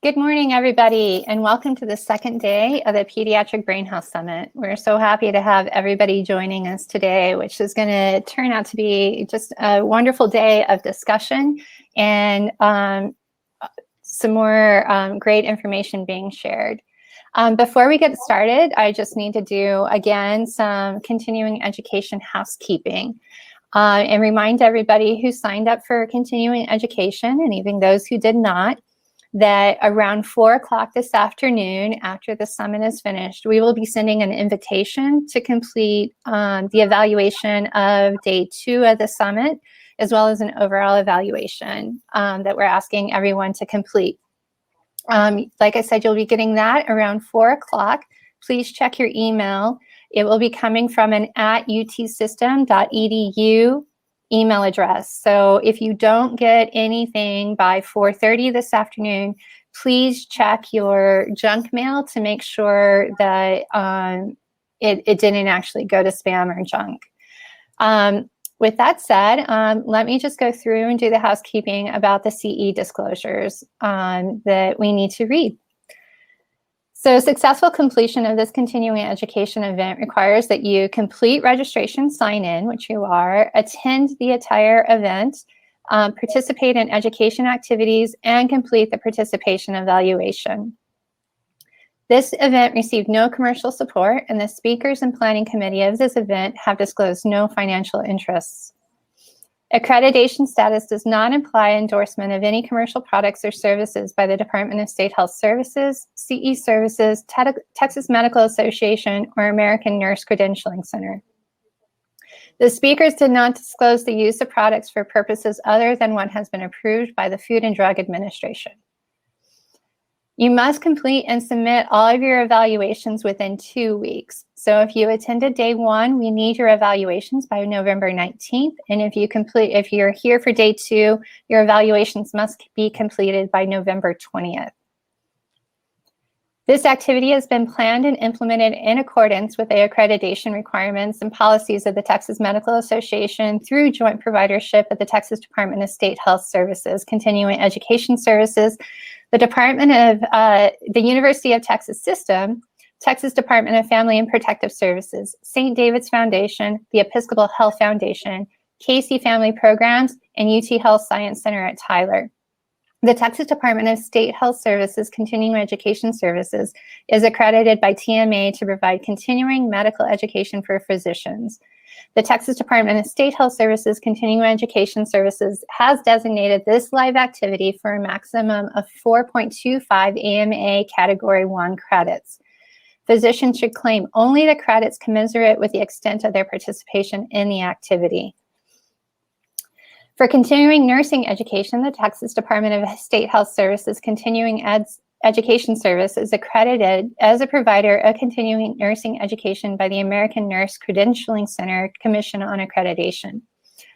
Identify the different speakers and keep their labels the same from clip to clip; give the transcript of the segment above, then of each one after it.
Speaker 1: Good morning, everybody, and welcome to the second day of the Pediatric Brain Health Summit. We're so happy to have everybody joining us today, which is going to turn out to be just a wonderful day of discussion and some more great information being shared. Before we get started, I just need to do, again, some continuing education housekeeping. And remind everybody who signed up for continuing education, and even those who did not, that around 4 o'clock this afternoon, after the summit is finished, we will be sending an invitation to complete the evaluation of day 2 of the summit, as well as an overall evaluation that we're asking everyone to complete. Like I said, you'll be getting that around 4 o'clock. Please check your email. It will be coming from an @utsystem.edu email address. So if you don't get anything by 4:30 this afternoon, please check your junk mail to make sure that it didn't actually go to spam or junk. With that said, let me just go through and do the housekeeping about the CE disclosures that we need to read. So successful completion of this continuing education event requires that you complete registration, sign in, which you are, attend the entire event, participate in education activities, and complete the participation evaluation. This event received no commercial support, and the speakers and planning committee of this event have disclosed no financial interests. Accreditation status does not imply endorsement of any commercial products or services by the Department of State Health Services, CE Services, Texas Medical Association, or American Nurse Credentialing Center. The speakers did not disclose the use of products for purposes other than what has been approved by the Food and Drug Administration. You must complete and submit all of your evaluations within 2 weeks. So if you attended day 1, we need your evaluations by November 19th. And if you're here for day 2, your evaluations must be completed by November 20th. This activity has been planned and implemented in accordance with the accreditation requirements and policies of the Texas Medical Association through joint providership of the Texas Department of State Health Services, Continuing Education Services, the Department of the University of Texas System, Texas Department of Family and Protective Services, St. David's Foundation, the Episcopal Health Foundation, Casey Family Programs, and UT Health Science Center at Tyler. The Texas Department of State Health Services Continuing Education Services is accredited by TMA to provide continuing medical education for physicians. The Texas Department of State Health Services Continuing Education Services has designated this live activity for a maximum of 4.25 AMA Category 1 credits. Physicians should claim only the credits commensurate with the extent of their participation in the activity. For continuing nursing education, the Texas Department of State Health Services Continuing Education Service is accredited as a provider of continuing nursing education by the American Nurse Credentialing Center Commission on Accreditation.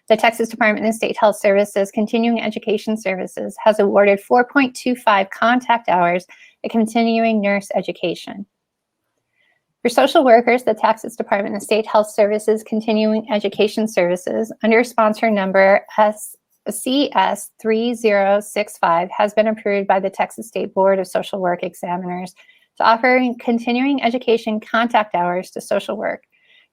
Speaker 1: The Texas Department of State Health Services Continuing Education Services has awarded 4.25 contact hours of continuing nurse education. For social workers, the Texas Department of State Health Services Continuing Education Services, under sponsor number CS3065, has been approved by the Texas State Board of Social Work Examiners to offer continuing education contact hours to social work.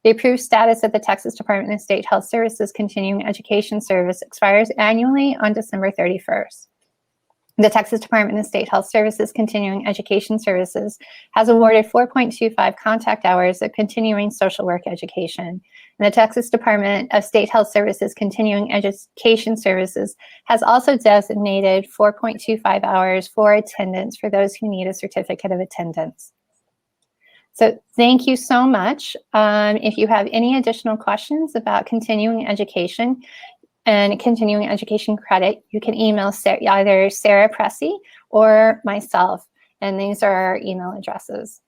Speaker 1: The approved status of the Texas Department of State Health Services Continuing Education Service expires annually on December 31st. The Texas Department of State Health Services Continuing Education Services has awarded 4.25 contact hours of continuing social work education. And the Texas Department of State Health Services Continuing Education Services has also designated 4.25 hours for attendance for those who need a certificate of attendance. So thank you so much. If you have any additional questions about continuing education and continuing education credit, you can email either Sarah Pressey or myself, and these are our email addresses.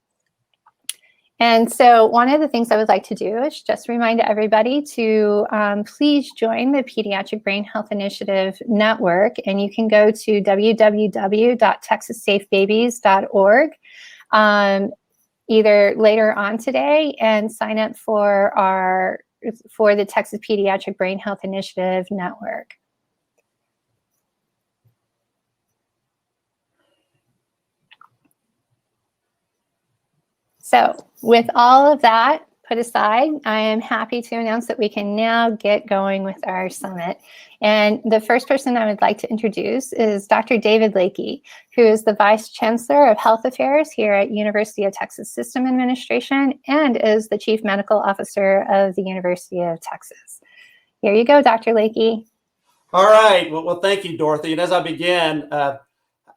Speaker 1: And so one of the things I would like to do is just remind everybody to please join the Pediatric Brain Health Initiative Network, and you can go to www.texassafebabies.org either later on today and sign up for the Texas Pediatric Brain Health Initiative Network. So with all of that put aside, I am happy to announce that we can now get going with our summit. And the first person I would like to introduce is Dr. David Lakey, who is the Vice Chancellor of Health Affairs here at University of Texas System Administration and is the Chief Medical Officer of the University of Texas. Here you go, Dr. Lakey.
Speaker 2: All right. Well, thank you, Dorothy. And as I begin,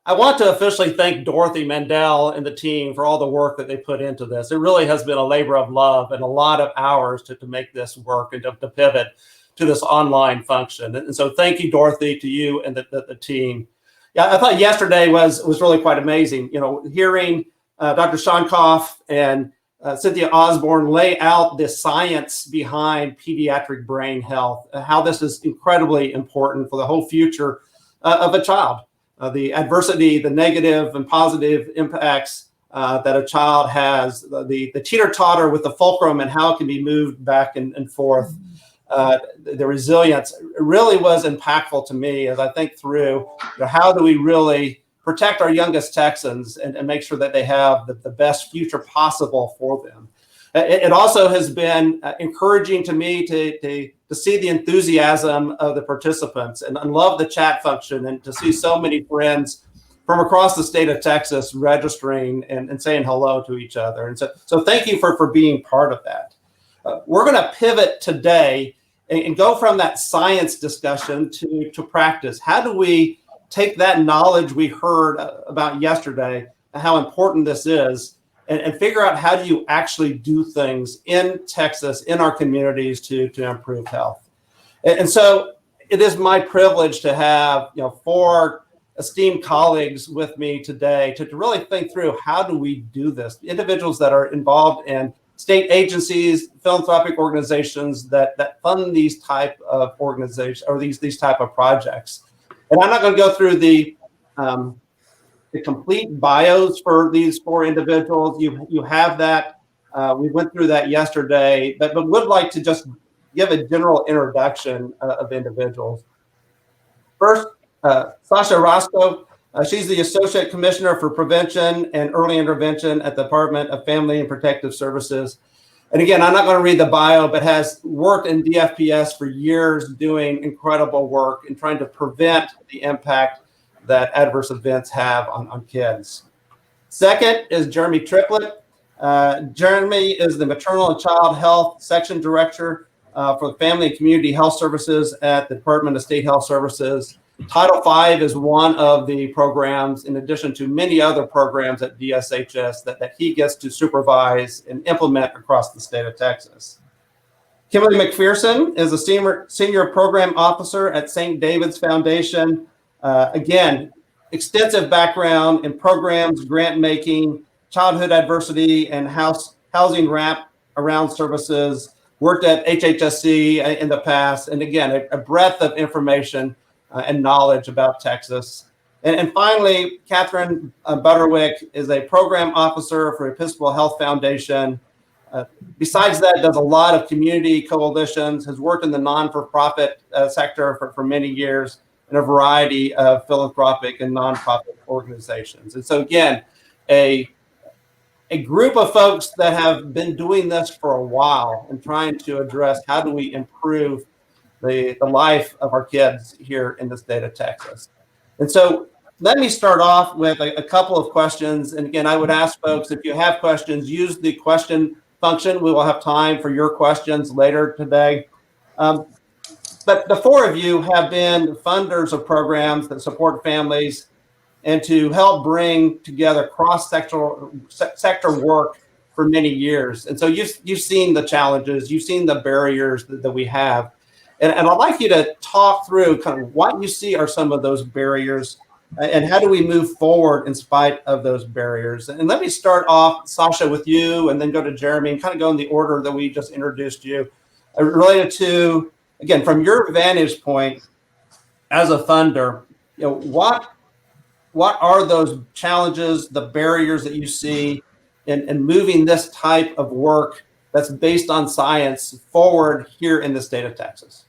Speaker 2: I want to officially thank Dorothy Mandel and the team for all the work that they put into this. It really has been a labor of love and a lot of hours to make this work and to pivot to this online function. And so thank you, Dorothy, to you and the team. Yeah, I thought yesterday was really quite amazing. You know, hearing Dr. Shonkoff and Cynthia Osborne lay out the science behind pediatric brain health, how this is incredibly important for the whole future of a child. The adversity, the negative and positive impacts that a child has, the teeter-totter with the fulcrum and how it can be moved back and forth, the resilience really was impactful to me as I think through how do we really protect our youngest Texans and make sure that they have the best future possible for them. It also has been encouraging to me to see the enthusiasm of the participants and love the chat function and to see so many friends from across the state of Texas registering and saying hello to each other. And so thank you for being part of that. We're going to pivot today and go from that science discussion to practice. How do we take that knowledge we heard about yesterday and how important this is and figure out how do you actually do things in Texas, in our communities to improve health. And so it is my privilege to have 4 esteemed colleagues with me today to really think through how do we do this. Individuals that are involved in state agencies, philanthropic organizations that fund these type of organizations or these type of projects. And I'm not going to go through the complete bios for these 4 individuals. You have that. We went through that yesterday, but would like to just give a general introduction of individuals. First, Sasha Rasco. She's the Associate Commissioner for Prevention and Early Intervention at the Department of Family and Protective Services. And again, I'm not going to read the bio, but has worked in DFPS for years doing incredible work in trying to prevent the impact that adverse events have on kids. Second is Jeremy Triplett. Jeremy is the Maternal and Child Health Section Director for the Family and Community Health Services at the Department of State Health Services. Title V is one of the programs, in addition to many other programs at DSHS that he gets to supervise and implement across the state of Texas. Kimberly McPherson is a senior program officer at St. David's Foundation. Again, extensive background in programs, grant making, childhood adversity, and housing wrap around services. Worked at HHSC in the past, and again, a breadth of information and knowledge about Texas. And finally, Katherine Butterwick is a program officer for Episcopal Health Foundation. Besides that, does a lot of community coalitions, has worked in the non-for-profit sector for many years in a variety of philanthropic and nonprofit organizations. And so again, a group of folks that have been doing this for a while and trying to address how do we improve the life of our kids here in the state of Texas. And so let me start off with a couple of questions. And again, I would ask folks, if you have questions, use the question function. We will have time for your questions later today. But the 4 of you have been funders of programs that support families and to help bring together cross-sector work for many years. And so you've seen the challenges, you've seen the barriers that we have. And I'd like you to talk through kind of what you see are some of those barriers and how do we move forward in spite of those barriers. And let me start off, Sasha, with you and then go to Jeremy and kind of go in the order that we just introduced you related to, again, from your vantage point as a funder, what are those challenges, the barriers that you see in moving this type of work that's based on science forward here in the state of Texas?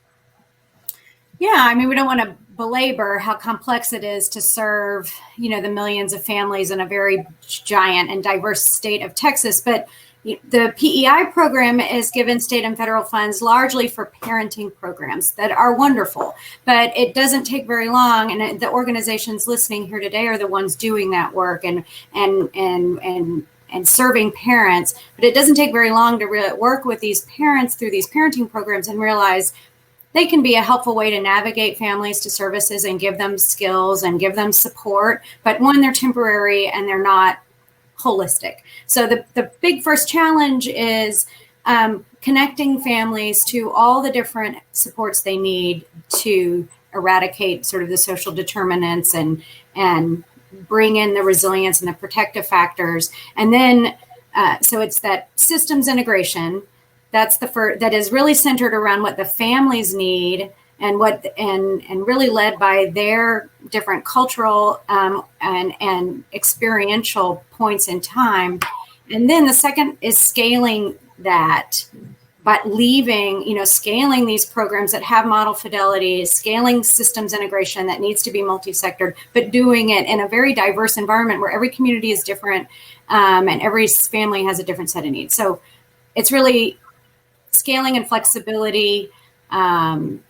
Speaker 3: Yeah, I mean, we don't want to belabor how complex it is to serve, the millions of families in a very giant and diverse state of Texas. But the PEI program is given state and federal funds largely for parenting programs that are wonderful, but it doesn't take very long. And the organizations listening here today are the ones doing that work and serving parents. But it doesn't take very long to really work with these parents through these parenting programs and realize they can be a helpful way to navigate families to services and give them skills and give them support. But one, they're temporary and they're not holistic. So the big first challenge is connecting families to all the different supports they need to eradicate sort of the social determinants and bring in the resilience and the protective factors. And then, so it's that systems integration. That's the first, that is really centered around what the families need and really led by their different cultural and experiential points in time. And then the second is scaling that, but scaling these programs that have model fidelity, scaling systems integration that needs to be multi-sectored, but doing it in a very diverse environment where every community is different and every family has a different set of needs. So it's really scaling and flexibility and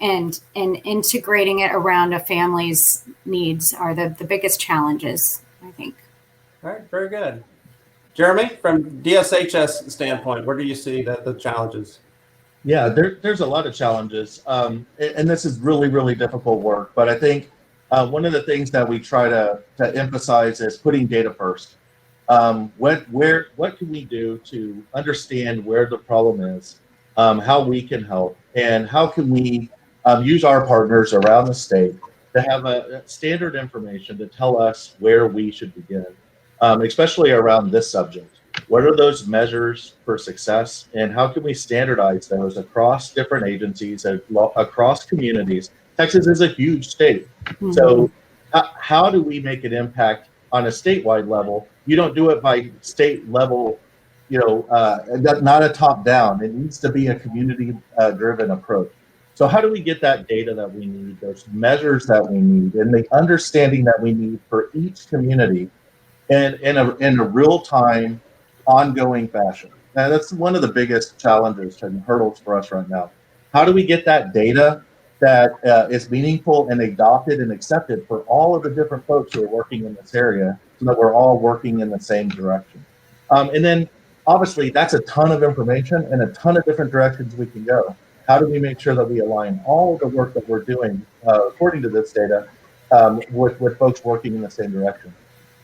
Speaker 3: integrating it around a family's needs are the biggest challenges, I think.
Speaker 2: All right, very good. Jeremy, from DSHS standpoint, where do you see the challenges?
Speaker 4: Yeah, there's a lot of challenges, and this is really, really difficult work. But I think one of the things that we try to emphasize is putting data first. What can we do to understand where the problem is, how we can help, and how can we use our partners around the state to have a standard information to tell us where we should begin, especially around this subject. What are those measures for success, and how can we standardize those across different agencies, across communities? Texas is a huge state. Mm-hmm. So how do we make an impact on a statewide level? You don't do it by state level, not a top down. It needs to be a community driven approach. So how do we get that data that we need, those measures that we need, and the understanding that we need for each community in a real time, ongoing fashion? And that's one of the biggest challenges and hurdles for us right now. How do we get that data that is meaningful and adopted and accepted for all of the different folks who are working in this area, so that we're all working in the same direction? And then obviously that's a ton of information and a ton of different directions we can go. How do we make sure that we align all of the work that we're doing according to this data with folks working in the same direction?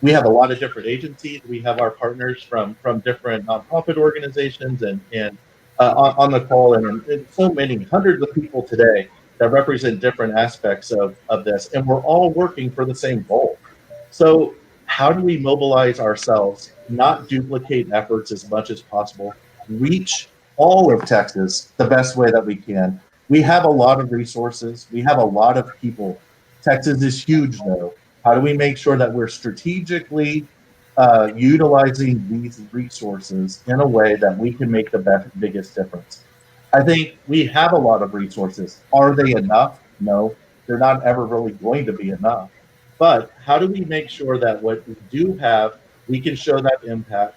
Speaker 4: We have a lot of different agencies. We have our partners from different nonprofit organizations and on the call, and so many hundreds of people today that represent different aspects of this, and we're all working for the same goal. So how do we mobilize ourselves, not duplicate efforts as much as possible, reach all of Texas the best way that we can? We have a lot of resources. We have a lot of people. Texas is huge, though. How do we make sure that we're strategically utilizing these resources in a way that we can make the biggest difference? I think we have a lot of resources. Are they enough? No, they're not ever really going to be enough. But how do we make sure that what we do have, we can show that impact?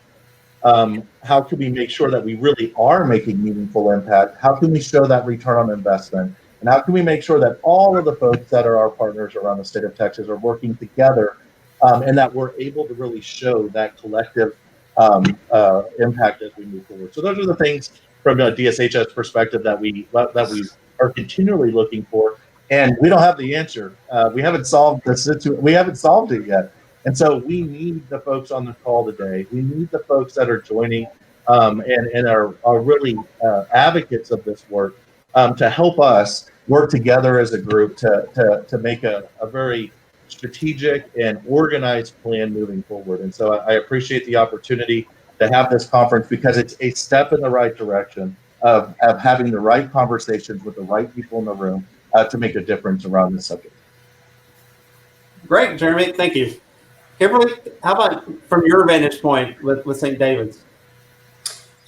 Speaker 4: How can we make sure that we really are making meaningful impact? How can we show that return on investment? And how can we make sure that all of the folks that are our partners around the state of Texas are working together, and that we're able to really show that collective impact as we move forward? So those are the things from a DSHS perspective that we are continually looking for, and we don't have the answer. We haven't solved the situation. We haven't solved it yet, and so we need the folks on the call today. We need the folks that are joining and are really advocates of this work to help us work together as a group to make a very strategic and organized plan moving forward. And so I appreciate the opportunity to have this conference, because it's a step in the right direction of having the right conversations with the right people in the room to make a difference around this subject.
Speaker 2: Great, Jeremy. Thank you. Kimberly, how about from your vantage point with St. David's?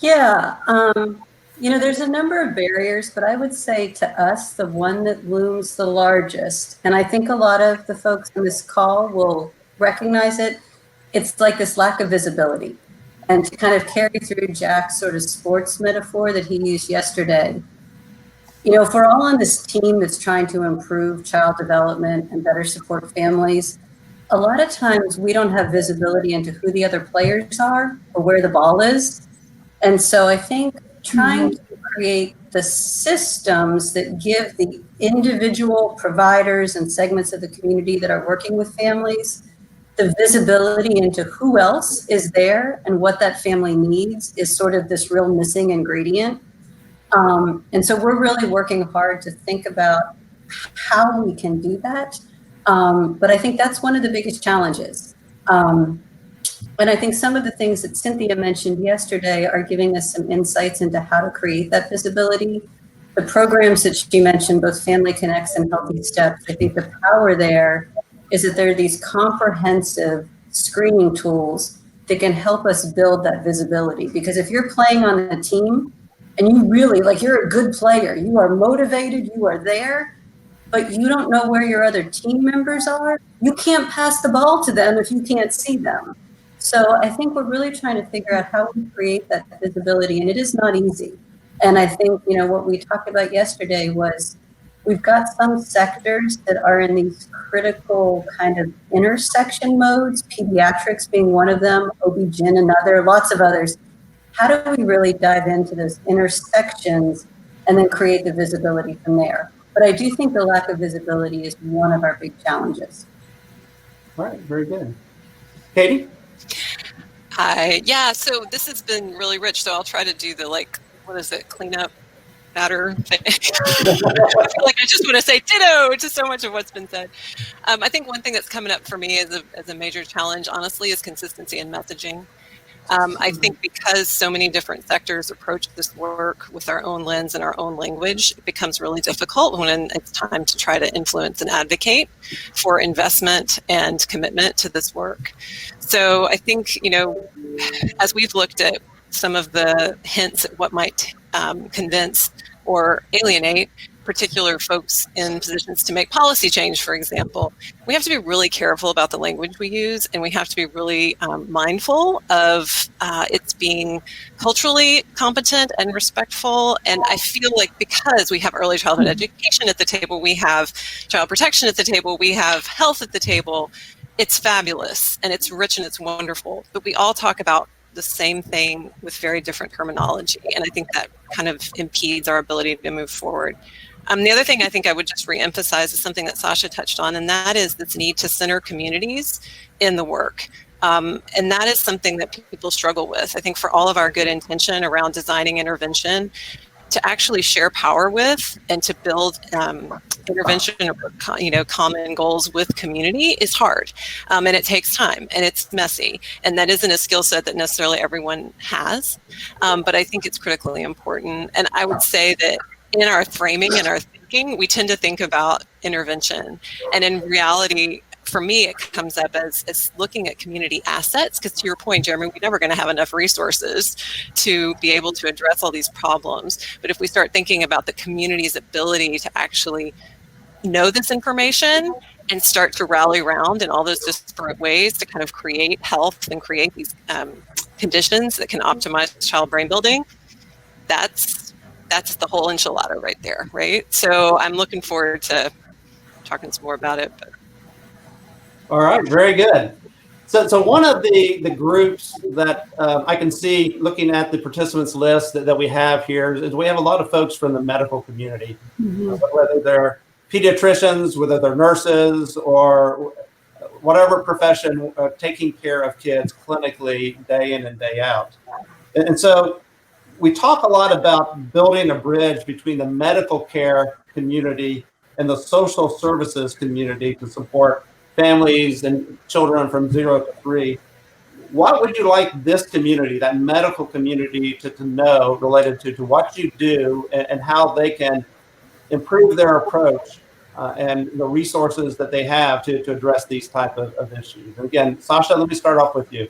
Speaker 5: Yeah, There's a number of barriers, but I would say to us, the one that looms the largest, and I think a lot of the folks on this call will recognize it, it's like this lack of visibility. And to kind of carry through Jack's sort of sports metaphor that he used yesterday, if we're all on this team that's trying to improve child development and better support families, a lot of times we don't have visibility into who the other players are or where the ball is. And so I think trying to create the systems that give the individual providers and segments of the community that are working with families the visibility into who else is there and what that family needs is sort of this real missing ingredient. And so we're really working hard to think about how we can do that. But I think that's one of the biggest challenges. And I think some of the things that Cynthia mentioned yesterday are giving us some insights into how to create that visibility. The programs that she mentioned, both Family Connects and Healthy Steps, I think the power there is that there are these comprehensive screening tools that can help us build that visibility. Because if you're playing on a team and you really, you're a good player, you are motivated, you are there, but you don't know where your other team members are, you can't pass the ball to them if you can't see them. So I think we're really trying to figure out how we create that visibility, and it is not easy. And I think, what we talked about yesterday was we've got some sectors that are in these critical kind of intersection modes, pediatrics being one of them, OB-GYN another, lots of others. How do we really dive into those intersections and then create the visibility from there? But I do think the lack of visibility is one of our big challenges.
Speaker 2: All right, very good. Katie?
Speaker 6: Hi. Yeah, so this has been really rich, so I'll try to do the, clean up matter thing. I feel like I just want to say ditto to so much of what's been said. I think one thing that's coming up for me as a major challenge, honestly, is consistency in messaging. I think because so many different sectors approach this work with our own lens and our own language, it becomes really difficult when it's time to try to influence and advocate for investment and commitment to this work. So I think, as we've looked at some of the hints at what might convince or alienate particular folks in positions to make policy change, for example, we have to be really careful about the language we use, and we have to be really mindful of its being culturally competent and respectful. And I feel like because we have early childhood education at the table, we have child protection at the table, we have health at the table, it's fabulous and it's rich and it's wonderful, but we all talk about the same thing with very different terminology. And I think that kind of impedes our ability to move forward. The other thing I think I would just reemphasize is something that Sasha touched on, and that is this need to center communities in the work. And that is something that people struggle with. I think for all of our good intention around designing intervention, to actually share power with and to build intervention or common goals with community is hard, and it takes time and it's messy, and that isn't a skill set that necessarily everyone has, but I think it's critically important. And I would say that in our framing and our thinking, we tend to think about intervention, and in reality, for me, it comes up as looking at community assets, because to your point, Jeremy, we're never going to have enough resources to be able to address all these problems. But if we start thinking about the community's ability to actually know this information and start to rally around in all those disparate ways to kind of create health and create these conditions that can optimize child brain building, that's the whole enchilada right there, right? So I'm looking forward to talking some more about it. But.
Speaker 2: All right, very good. So one of the groups that I can see looking at the participants list that we have here is we have a lot of folks from the medical community, whether they're pediatricians, whether they're nurses, or whatever profession taking care of kids clinically day in and day out. And so we talk a lot about building a bridge between the medical care community and the social services community to support families and children from 0 to 3. What would you like this community, that medical community, to know related to what you do and how they can improve their approach and the resources that they have to address these type of issues? And again, Sasha, let me start off with you.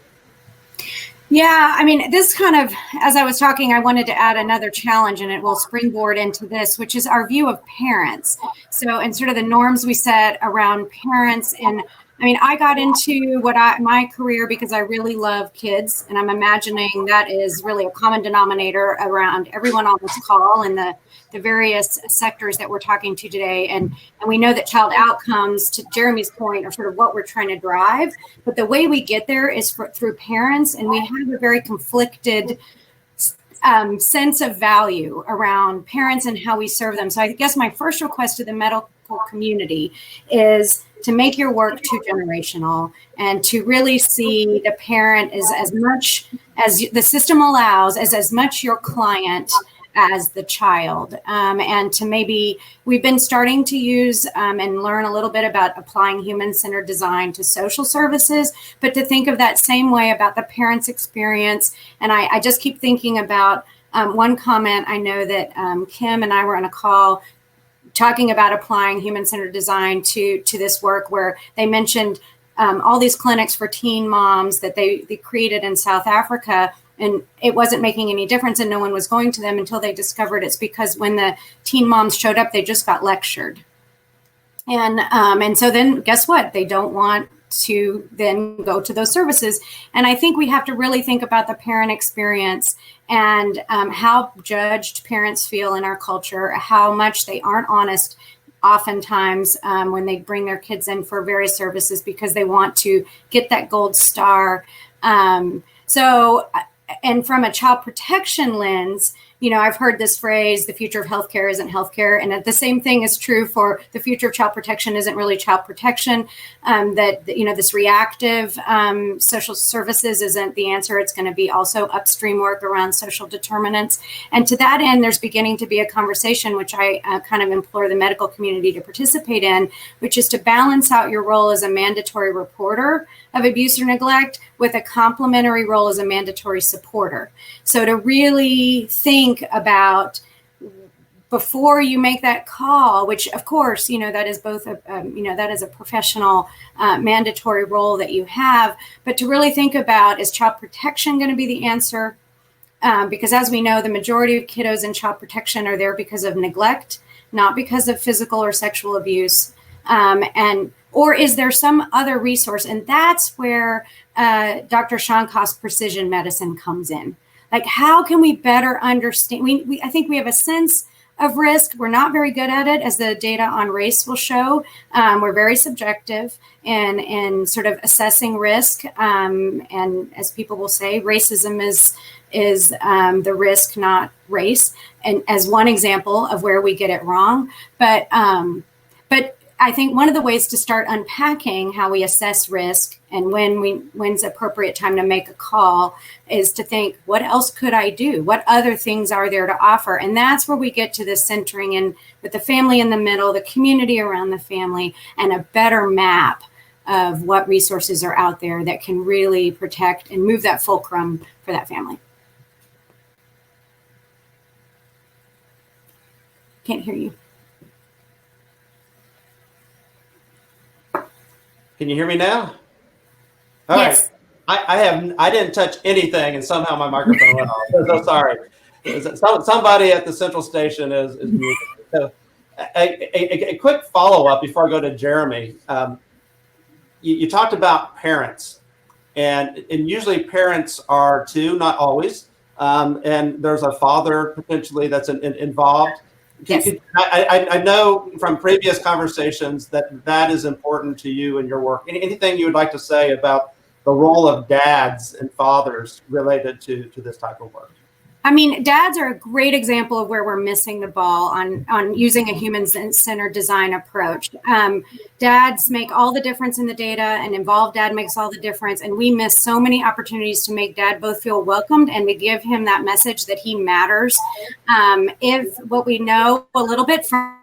Speaker 3: Yeah, I mean, this kind of, as I was talking, I wanted to add another challenge, and it will springboard into this, which is our view of parents. So, and sort of the norms we set around parents. And I mean, I got into my career because I really love kids, and I'm imagining that is really a common denominator around everyone on this call and the various sectors that we're talking to today. And we know that child outcomes, to Jeremy's point, are sort of what we're trying to drive. But the way we get there is through parents, and we have a very conflicted sense of value around parents and how we serve them. So I guess my first request to the medical community is to make your work two generational and to really see the parent as much as the system allows, as much your client as the child, and to maybe we've been starting to use and learn a little bit about applying human-centered design to social services, but to think of that same way about the parent's experience. And I just keep thinking about one comment. I know that Kim and I were on a call talking about applying human-centered design to this work, where they mentioned all these clinics for teen moms that they created in South Africa. And it wasn't making any difference, and no one was going to them until they discovered it's because when the teen moms showed up, they just got lectured. And so then guess what? They don't want to then go to those services. And I think we have to really think about the parent experience and how judged parents feel in our culture, how much they aren't honest oftentimes when they bring their kids in for various services because they want to get that gold star. And from a child protection lens, you know, I've heard this phrase, the future of healthcare isn't healthcare. And the same thing is true for the future of child protection isn't really child protection. This reactive social services isn't the answer. It's going to be also upstream work around social determinants. And to that end, there's beginning to be a conversation, which I kind of implore the medical community to participate in, which is to balance out your role as a mandatory reporter of abuse or neglect with a complementary role as a mandatory supporter. So to really think about before you make that call, which of course, you know, that is both that is a professional mandatory role that you have, but to really think about, is child protection going to be the answer? Because as we know, the majority of kiddos in child protection are there because of neglect, not because of physical or sexual abuse. Or is there some other resource? And that's where Dr. Shonkoff's precision medicine comes in. Like, how can we better understand? I think we have a sense of risk. We're not very good at it, as the data on race will show. We're very subjective in sort of assessing risk. And as people will say, racism is the risk, not race. And as one example of where we get it wrong. But I think one of the ways to start unpacking how we assess risk and when's appropriate time to make a call is to think, what else could I do? What other things are there to offer? And that's where we get to this centering in with the family in the middle, the community around the family, and a better map of what resources are out there that can really protect and move that fulcrum for that family. Can't hear you.
Speaker 2: Can you hear me now? All
Speaker 3: yes.
Speaker 2: Right. I didn't touch anything, and somehow my microphone went off. So sorry. Somebody at the central station is muted. So a quick follow-up before I go to Jeremy. You talked about parents, and usually parents are two, not always. And there's a father potentially that's involved.
Speaker 3: Yes.
Speaker 2: I know from previous conversations that is important to you and your work. Anything you would like to say about the role of dads and fathers related to this type of work?
Speaker 3: I mean, dads are a great example of where we're missing the ball on using a human-centered design approach. Dads make all the difference in the data, and involved dad makes all the difference. And we miss so many opportunities to make dad both feel welcomed and to give him that message that he matters. If what we know a little bit from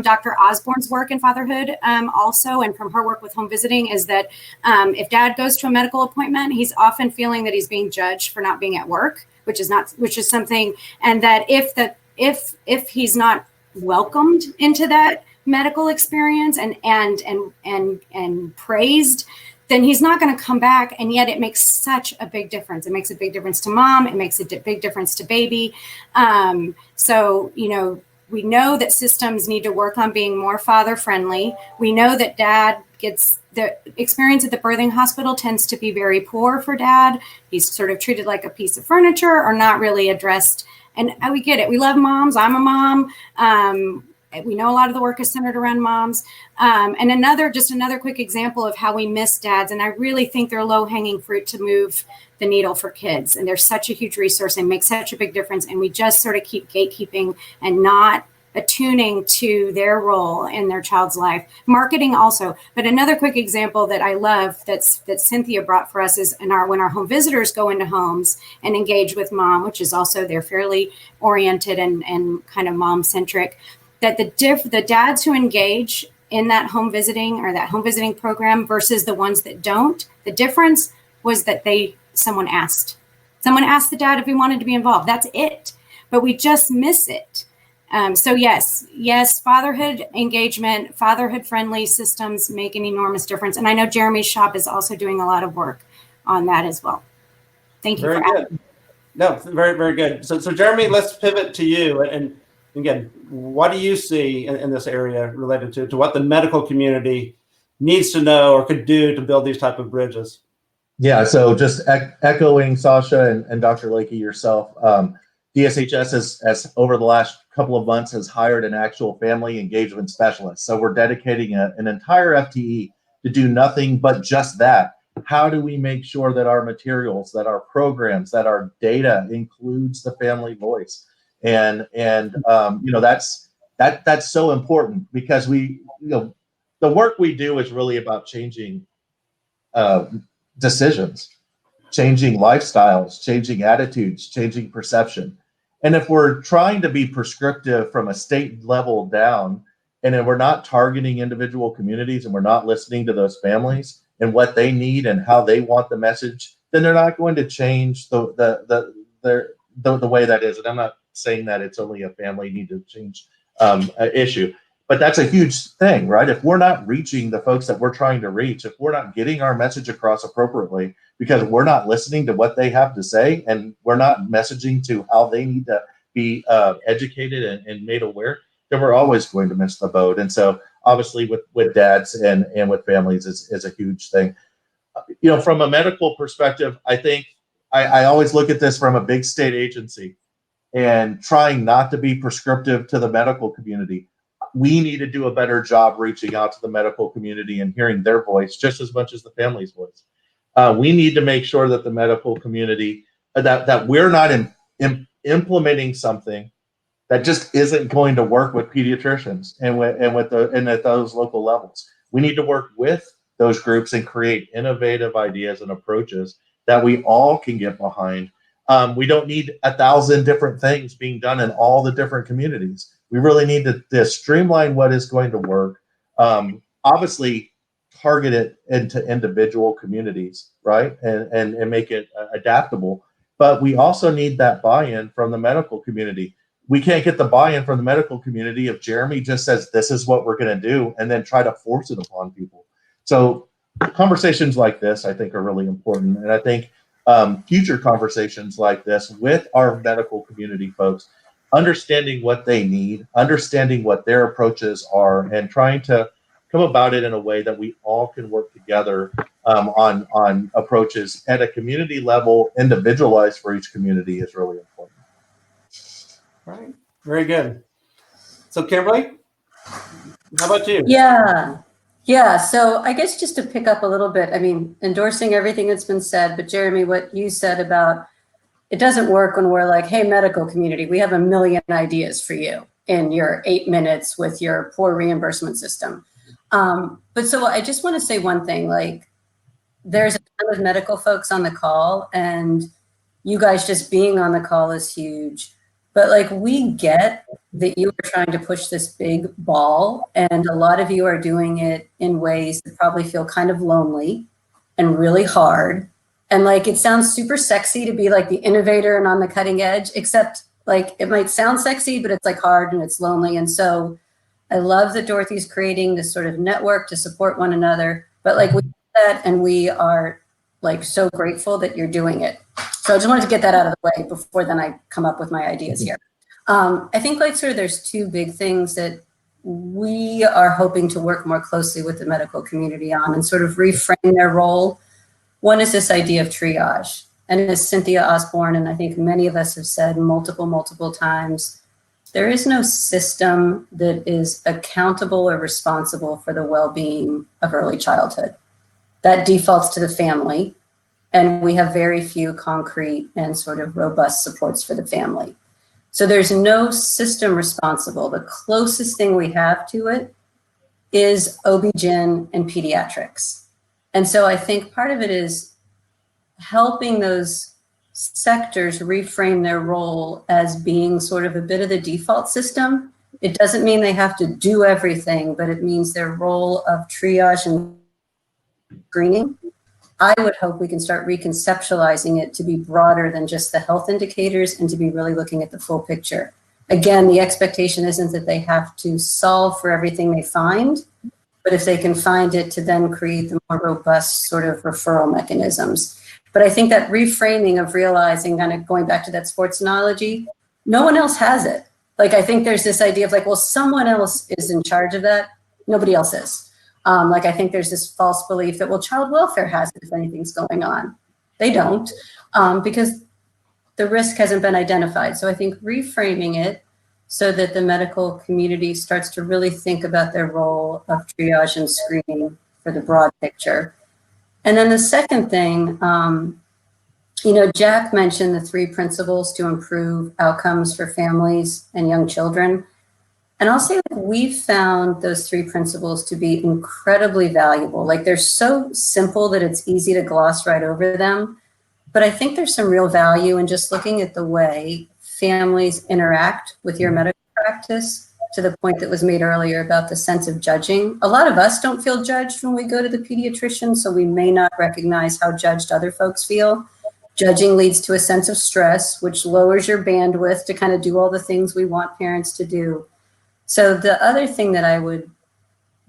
Speaker 3: Dr. Osborne's work in fatherhood also, and from her work with home visiting, is that if dad goes to a medical appointment, he's often feeling that he's being judged for not being at work, which is something, and that if he's not welcomed into that medical experience and praised, then he's not going to come back. And yet it makes such a big difference. It makes a big difference to mom. It makes a big difference to baby. So, you know, we know that systems need to work on being more father friendly. We know that dad gets the experience at the birthing hospital tends to be very poor for dad. He's sort of treated like a piece of furniture or not really addressed. And we get it. We love moms. I'm a mom. We know a lot of the work is centered around moms. And another quick example of how we miss dads. And I really think they're low hanging fruit to move the needle for kids. And they're such a huge resource and make such a big difference. And we just sort of keep gatekeeping and not attuning to their role in their child's life. Marketing also. But another quick example that I love that Cynthia brought for us is when our home visitors go into homes and engage with mom, which is also, they're fairly oriented and kind of mom centric, that the dads who engage in that home visiting or that home visiting program versus the ones that don't, the difference was that someone asked the dad if he wanted to be involved. That's it. But we just miss it. So yes, fatherhood engagement, fatherhood friendly systems make an enormous difference. And I know Jeremy's shop is also doing a lot of work on that as well. Thank you.
Speaker 2: Very good. No, very, very good. So Jeremy, let's pivot to you. And again, what do you see in this area related to what the medical community needs to know or could do to build these type of bridges?
Speaker 4: Yeah, so just echoing Sasha and Dr. Lakey yourself, DSHS has over the last couple of months has hired an actual family engagement specialist. So we're dedicating an entire FTE to do nothing but just that. How do we make sure that our materials, that our programs, that our data includes the family voice? And you know, that's so important because the work we do is really about changing decisions, changing lifestyles, changing attitudes, changing perception. And if we're trying to be prescriptive from a state level down, and then we're not targeting individual communities and we're not listening to those families and what they need and how they want the message, then they're not going to change the way that is. And I'm not saying that it's only a family need to change issue, but that's a huge thing, right? If we're not reaching the folks that we're trying to reach, if we're not getting our message across appropriately, because we're not listening to what they have to say and we're not messaging to how they need to be educated and made aware, then we're always going to miss the boat. And so obviously with dads and with families is a huge thing. You know, from a medical perspective, I think I always look at this from a big state agency and trying not to be prescriptive to the medical community. We need to do a better job reaching out to the medical community and hearing their voice just as much as the family's voice. We need to make sure that the medical community, that we're not implementing something that just isn't going to work with pediatricians and at those local levels. We need to work with those groups and create innovative ideas and approaches that we all can get behind. We don't need 1,000 different things being done in all the different communities. We really need to streamline what is going to work. Obviously, target it into individual communities, right? And make it adaptable. But we also need that buy-in from the medical community. We can't get the buy-in from the medical community if Jeremy just says, this is what we're going to do, and then try to force it upon people. So conversations like this, I think, are really important. And I think future conversations like this with our medical community folks, understanding what they need, understanding what their approaches are, and trying to come about it in a way that we all can work together on approaches at a community level, individualized for each community, is really important.
Speaker 2: Right. Very good. So Kimberly, how about you?
Speaker 5: Yeah. So I guess just to pick up a little bit, I mean, endorsing everything that's been said, but Jeremy, what you said about it doesn't work when we're like, hey, medical community, we have a million ideas for you in your 8 minutes with your poor reimbursement system. But so I just want to say one thing, like there's a ton of medical folks on the call and you guys just being on the call is huge. But like we get that you are trying to push this big ball and a lot of you are doing it in ways that probably feel kind of lonely and really hard. And like, it sounds super sexy to be like the innovator and on the cutting edge, except like it might sound sexy, but it's like hard and it's lonely. And so I love that Dorothy's creating this sort of network to support one another, but like we that, and we are like so grateful that you're doing it. So I just wanted to get that out of the way before then I come up with my ideas here. I think like sort of there's two big things that we are hoping to work more closely with the medical community on and sort of reframe their role. One is this idea of triage. And as Cynthia Osborne, and I think many of us have said multiple times, there is no system that is accountable or responsible for the well-being of early childhood. That defaults to the family, and we have very few concrete and sort of robust supports for the family. So there's no system responsible. The closest thing we have to it is OB-GYN and pediatrics. And so I think part of it is helping those sectors reframe their role as being sort of a bit of the default system. It doesn't mean they have to do everything, but it means their role of triage and screening. I would hope we can start reconceptualizing it to be broader than just the health indicators and to be really looking at the full picture. Again, the expectation isn't that they have to solve for everything they find, but if they can find it, to then create the more robust sort of referral mechanisms. But I think that reframing of realizing, kind of going back to that sports analogy, no one else has it. Like, I think there's this idea of like, well, someone else is in charge of that. Nobody else is. Like, I think there's this false belief that, well, child welfare has it if anything's going on. They don't, because the risk hasn't been identified. So I think reframing it so that the medical community starts to really think about their role of triage and screening for the broad picture. And then the second thing, Jack mentioned the 3 principles to improve outcomes for families and young children. And I'll say that we've found those 3 principles to be incredibly valuable. Like, they're so simple that it's easy to gloss right over them. But I think there's some real value in just looking at the way families interact with your medical practice, to the point that was made earlier about the sense of judging. A lot of us don't feel judged when we go to the pediatrician, so we may not recognize how judged other folks feel. Judging leads to a sense of stress, which lowers your bandwidth to kind of do all the things we want parents to do. So the other thing that I would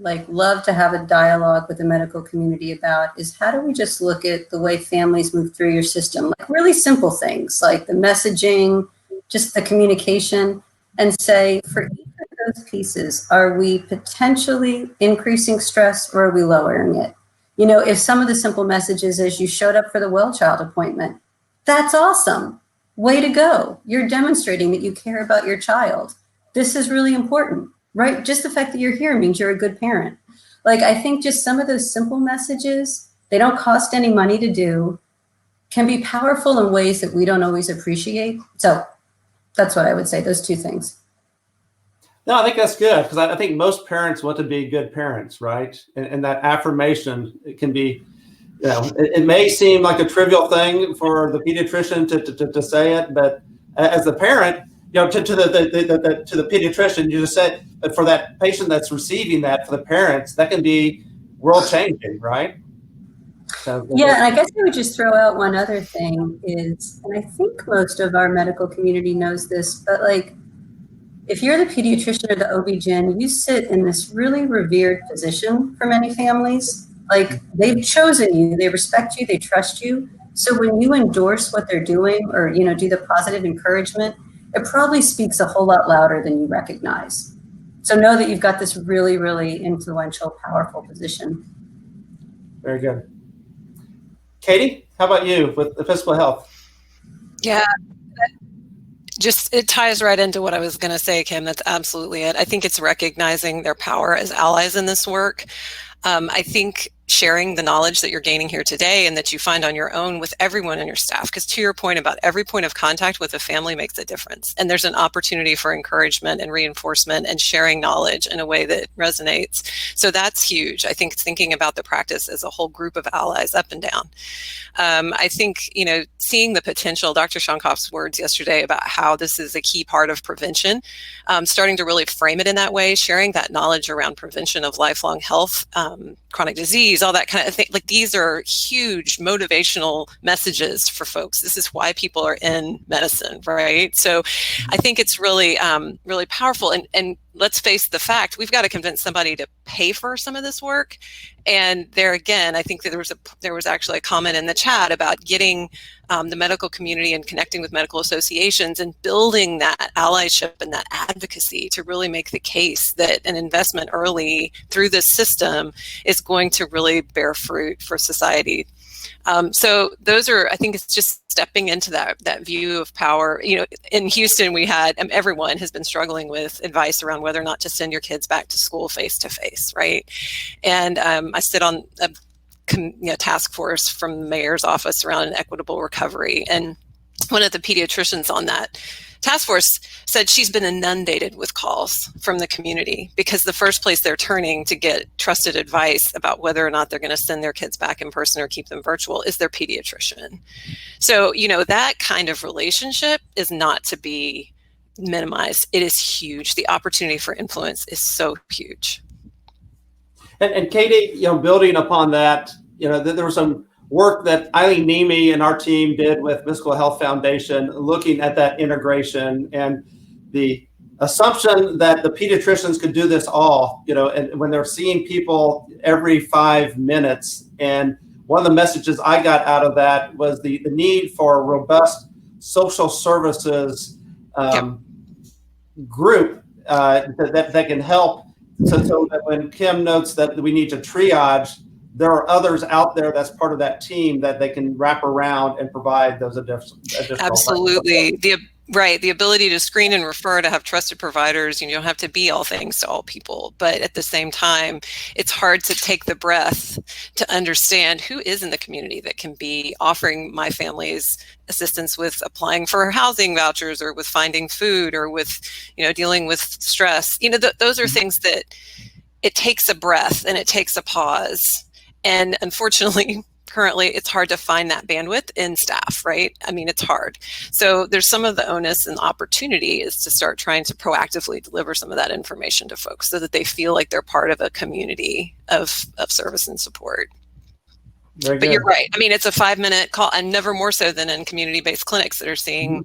Speaker 5: love to have a dialogue with the medical community about is, how do we just look at the way families move through your system, like really simple things like the messaging, just the communication, and say, for each of those pieces, are we potentially increasing stress or are we lowering it? If some of the simple messages is, you showed up for the well child appointment, that's awesome. Way to go. You're demonstrating that you care about your child. This is really important, right? Just the fact that you're here means you're a good parent. I think just some of those simple messages, they don't cost any money to do, can be powerful in ways that we don't always appreciate. So that's what I would say, those 2 things.
Speaker 2: No, I think that's good, because I think most parents want to be good parents, right? And that affirmation, it can be, it may seem like a trivial thing for the pediatrician to say it, but as the parent, to the pediatrician, you just said, but for that patient that's receiving that, for the parents, that can be world changing, right? So,
Speaker 5: yeah, and I guess I would just throw out one other thing is, and I think most of our medical community knows this, but if you're the pediatrician or the OB-GYN, you sit in this really revered position for many families. They've chosen you, they respect you, they trust you. So when you endorse what they're doing, or do the positive encouragement, it probably speaks a whole lot louder than you recognize. So know that you've got this really, really influential, powerful position.
Speaker 2: Very good. Katie, how about you with the Fiscal Health?
Speaker 6: Yeah, it ties right into what I was going to say, Kim. That's absolutely it. I think it's recognizing their power as allies in this work. I think sharing the knowledge that you're gaining here today and that you find on your own with everyone in your staff, because to your point about every point of contact with a family makes a difference. And there's an opportunity for encouragement and reinforcement and sharing knowledge in a way that resonates. So that's huge. I think thinking about the practice as a whole group of allies up and down. I think, seeing the potential, Dr. Shonkoff's words yesterday about how this is a key part of prevention, starting to really frame it in that way, sharing that knowledge around prevention of lifelong health, chronic disease, all that kind of thing. These are huge motivational messages for folks. This is why people are in medicine, right? So I think it's really, really powerful. And let's face the fact, we've got to convince somebody to pay pay for some of this work. And there again, I think that there was actually a comment in the chat about getting the medical community and connecting with medical associations and building that allyship and that advocacy to really make the case that an investment early through this system is going to really bear fruit for society. So those are, I think it's just stepping into that view of power. You know, in Houston, we had, everyone has been struggling with advice around whether or not to send your kids back to school face-to-face, right? And I sit on a task force from the mayor's office around an equitable recovery. And one of the pediatricians on that task force said she's been inundated with calls from the community because the first place they're turning to get trusted advice about whether or not they're going to send their kids back in person or keep them virtual is their pediatrician. So, you know, that kind of relationship is not to be minimized. It is huge. The opportunity for influence is so huge.
Speaker 2: And Katie, you know, building upon that, you know, there was some work that Eileen Nemi and our team did with Fiscal Health Foundation, looking at that integration and the assumption that the pediatricians could do this all, you know, and when they're seeing people every 5 minutes. And one of the messages I got out of that was the need for a robust social services group that can help. So that when Kim notes that we need to triage, there are others out there that's part of that team that they can wrap around and provide those additional.
Speaker 6: Absolutely. The ability to screen and refer, to have trusted providers. You don't have to be all things to all people, but at the same time, it's hard to take the breath to understand who is in the community that can be offering my family's assistance with applying for housing vouchers or with finding food or with, you know, dealing with stress. You know, those are things that it takes a breath and it takes a pause. And unfortunately, currently, it's hard to find that bandwidth in staff, right? I mean, it's hard. So there's some of the onus and opportunity is to start trying to proactively deliver some of that information to folks so that they feel like they're part of a community of service and support. But you're right. I mean, it's a 5-minute call, and never more so than in community-based clinics that are seeing,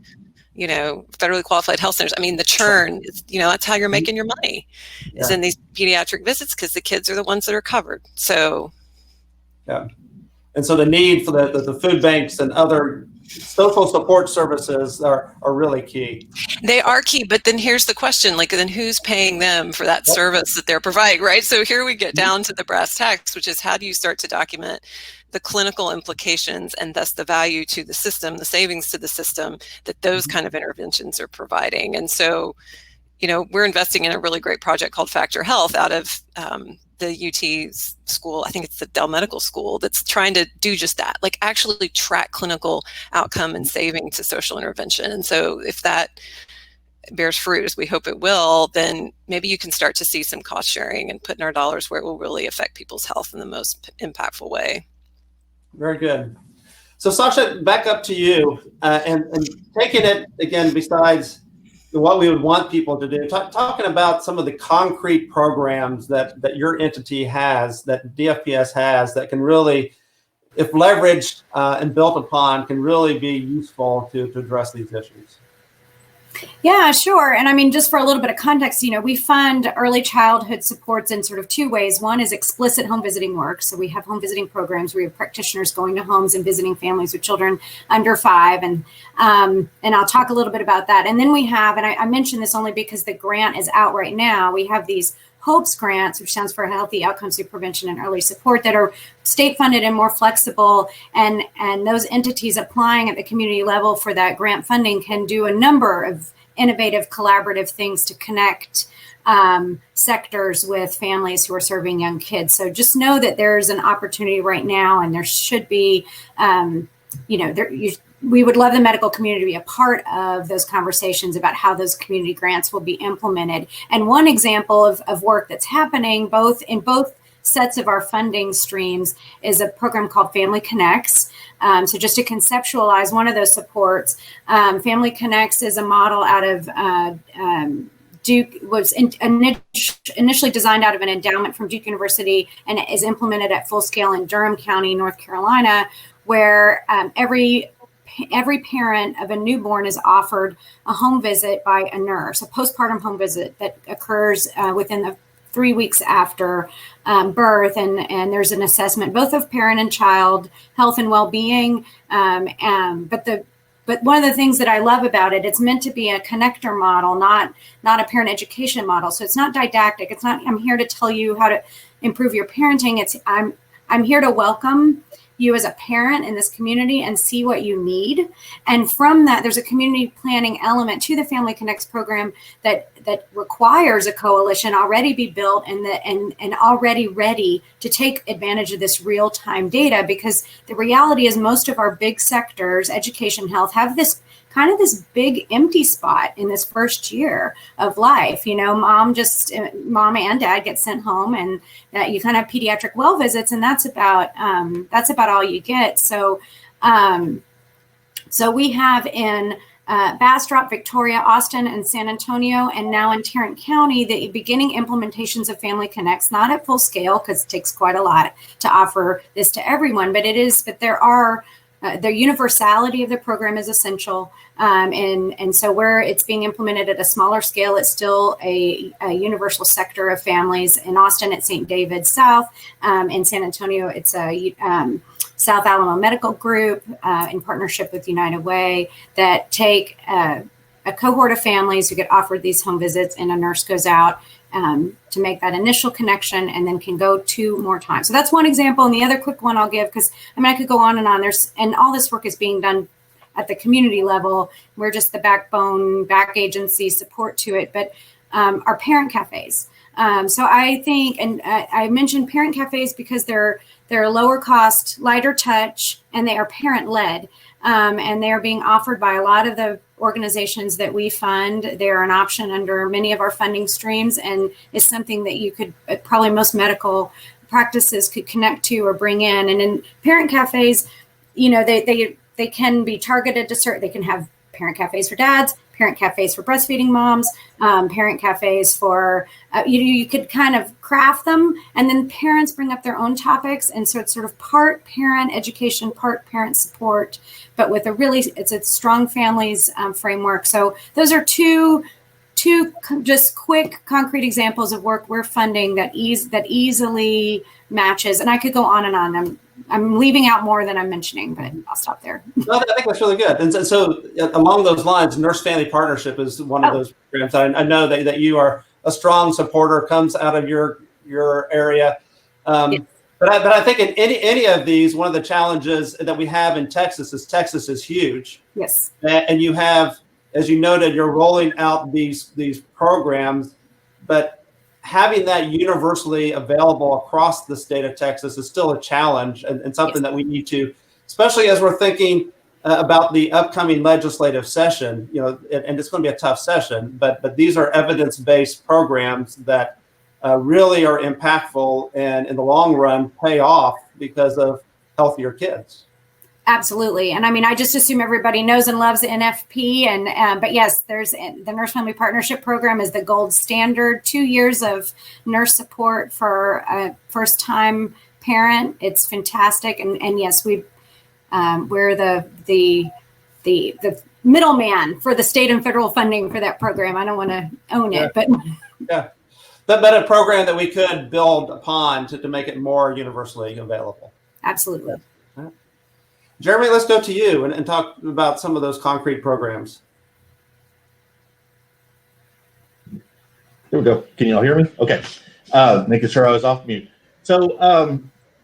Speaker 6: you know, federally qualified health centers. I mean, the churn, is, you know, that's how you're making your money, is in these pediatric visits, because the kids are the ones that are covered. So.
Speaker 2: Yeah. And so the need for the food banks and other social support services are really key.
Speaker 6: They are key, but then here's the question, like, then who's paying them for that service that they're providing, right? So here we get down to the brass tacks, which is how do you start to document the clinical implications and thus the value to the system, the savings to the system that those kind of interventions are providing. And so, you know, we're investing in a really great project called Factor Health out of the UT school, I think it's the Dell Medical School, that's trying to do just that, like actually track clinical outcome and saving to social intervention. And so if that bears fruit, as we hope it will, then maybe you can start to see some cost sharing and putting our dollars where it will really affect people's health in the most impactful way.
Speaker 2: Very good. So Sasha, back up to you and taking it again, besides what we would want people to do, talking about some of the concrete programs that your entity has, that DFPS has, that can really, if leveraged and built upon, can really be useful to address these issues.
Speaker 3: Yeah, sure. And I mean, just for a little bit of context, you know, we fund early childhood supports in sort of two ways. One is explicit home visiting work. So we have home visiting programs where we have practitioners going to homes and visiting families with children under 5. And I'll talk a little bit about that. And then we have, and I mention this only because the grant is out right now, we have these HOPES grants, which stands for Healthy Outcomes Through Prevention and Early Support, that are state funded and more flexible. And those entities applying at the community level for that grant funding can do a number of innovative collaborative things to connect sectors with families who are serving young kids. So just know that there's an opportunity right now, and there should be, we would love the medical community to be a part of those conversations about how those community grants will be implemented. And one example of work that's happening in both sets of our funding streams is a program called Family Connects. So just to conceptualize one of those supports, Family Connects is a model out of Duke, was initially designed out of an endowment from Duke University, and is implemented at full scale in Durham County, North Carolina, where every parent of a newborn is offered a home visit by a nurse, a postpartum home visit that occurs within the 3 weeks after birth, and there's an assessment both of parent and child health and well-being. But one of the things that I love about it, it's meant to be a connector model, not a parent education model. So it's not didactic. It's not, I'm here to tell you how to improve your parenting. It's, I'm here to welcome you as a parent in this community and see what you need. And from that, there's a community planning element to the Family Connects program that requires a coalition already be built and already ready to take advantage of this real-time data, because the reality is most of our big sectors, education, health, have this kind of this big empty spot in this first year of life. You know, mom and dad get sent home, and that you kind of have pediatric well visits, and that's about all you get. So we have in Bastrop, Victoria, Austin, and San Antonio, and now in Tarrant County, the beginning implementations of Family Connects, not at full scale because it takes quite a lot to offer this to everyone, but there are the universality of the program is essential. And so where it's being implemented at a smaller scale, it's still a universal sector of families. In Austin, at St. David's South. In San Antonio, it's a South Alamo Medical Group in partnership with United Way that take a cohort of families who get offered these home visits, and a nurse goes out to make that initial connection and then can go 2 more times. So that's one example. And the other quick one I'll give, because I could go on, and all this work is being done at the community level. We're just the back agency support to it, but our parent cafes. So I think, and I mentioned parent cafes because they're lower cost, lighter touch, and they are parent led. And they are being offered by a lot of the organizations that we fund. They're an option under many of our funding streams, and is something that you could, probably most medical practices could connect to or bring in. And in parent cafes, you know, they can be targeted to certain, they can have parent cafes for dads, parent cafes for breastfeeding moms, parent cafes for, you could kind of craft them, and then parents bring up their own topics. And so it's sort of part parent education, part parent support, but with it's a strong families framework. So those are two just quick, concrete examples of work we're funding that easily matches. And I could go on and on. I'm leaving out more than I'm mentioning, but I'll stop there.
Speaker 2: No, I think that's really good. And so along those lines, Nurse Family Partnership is one of those programs. I know that you are a strong supporter, comes out of your area. Yes. But I think in any of these, one of the challenges that we have in Texas is huge.
Speaker 3: Yes.
Speaker 2: And you have, as you noted, you're rolling out these programs, but having that universally available across the state of Texas is still a challenge, and something that we need to, especially as we're thinking about the upcoming legislative session, you know, and it's going to be a tough session, but these are evidence-based programs that really are impactful and in the long run pay off because of healthier kids.
Speaker 3: Absolutely. And I just assume everybody knows and loves NFP. But yes, there's the Nurse Family Partnership Program is the gold standard. 2 years of nurse support for a first-time parent. It's fantastic. And yes, we're the middleman for the state and federal funding for that program. I don't want to own it, but
Speaker 2: yeah. But a program that we could build upon to make it more universally available.
Speaker 3: Absolutely.
Speaker 2: Yeah. Jeremy, let's go to you and talk about some of those concrete programs.
Speaker 4: There we go. Can you all hear me? Okay. Making sure I was off mute. So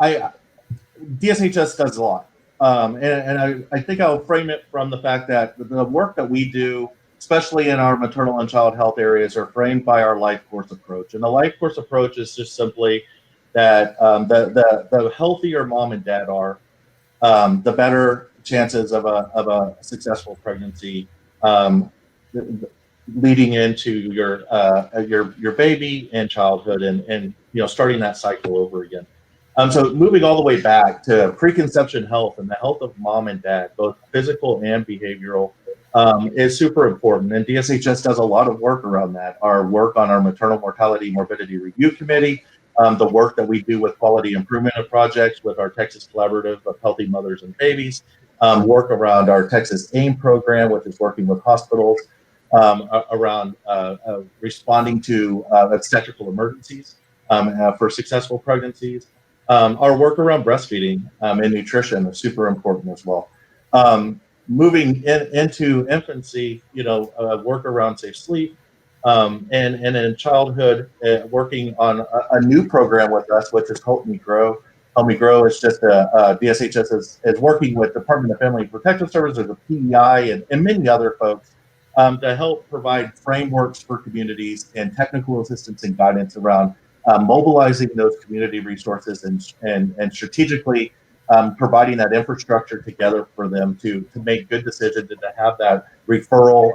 Speaker 4: DSHS does a lot. And I think I'll frame it from the fact that the work that we do, especially in our maternal and child health areas, are framed by our life course approach. And the life course approach is just simply that the healthier mom and dad are, the better chances of a successful pregnancy, leading into your baby and childhood, and starting that cycle over again. So moving all the way back to preconception health and the health of mom and dad, both physical and behavioral, is super important. And DSHS does a lot of work around that. Our work on our maternal mortality morbidity review committee, the work that we do with quality improvement of projects with our Texas Collaborative of Healthy Mothers and Babies, work around our Texas AIM program, which is working with hospitals around responding to obstetrical emergencies. for successful pregnancies. Our work around breastfeeding and nutrition is super important as well. Moving into infancy, work around safe sleep, and in childhood, working on a new program with us, which is Help Me Grow. Help Me Grow is just DSHS is working with Department of Family and Protective Services, the PEI, and many other folks to help provide frameworks for communities and technical assistance and guidance around mobilizing those community resources and strategically providing that infrastructure together for them to make good decisions and to have that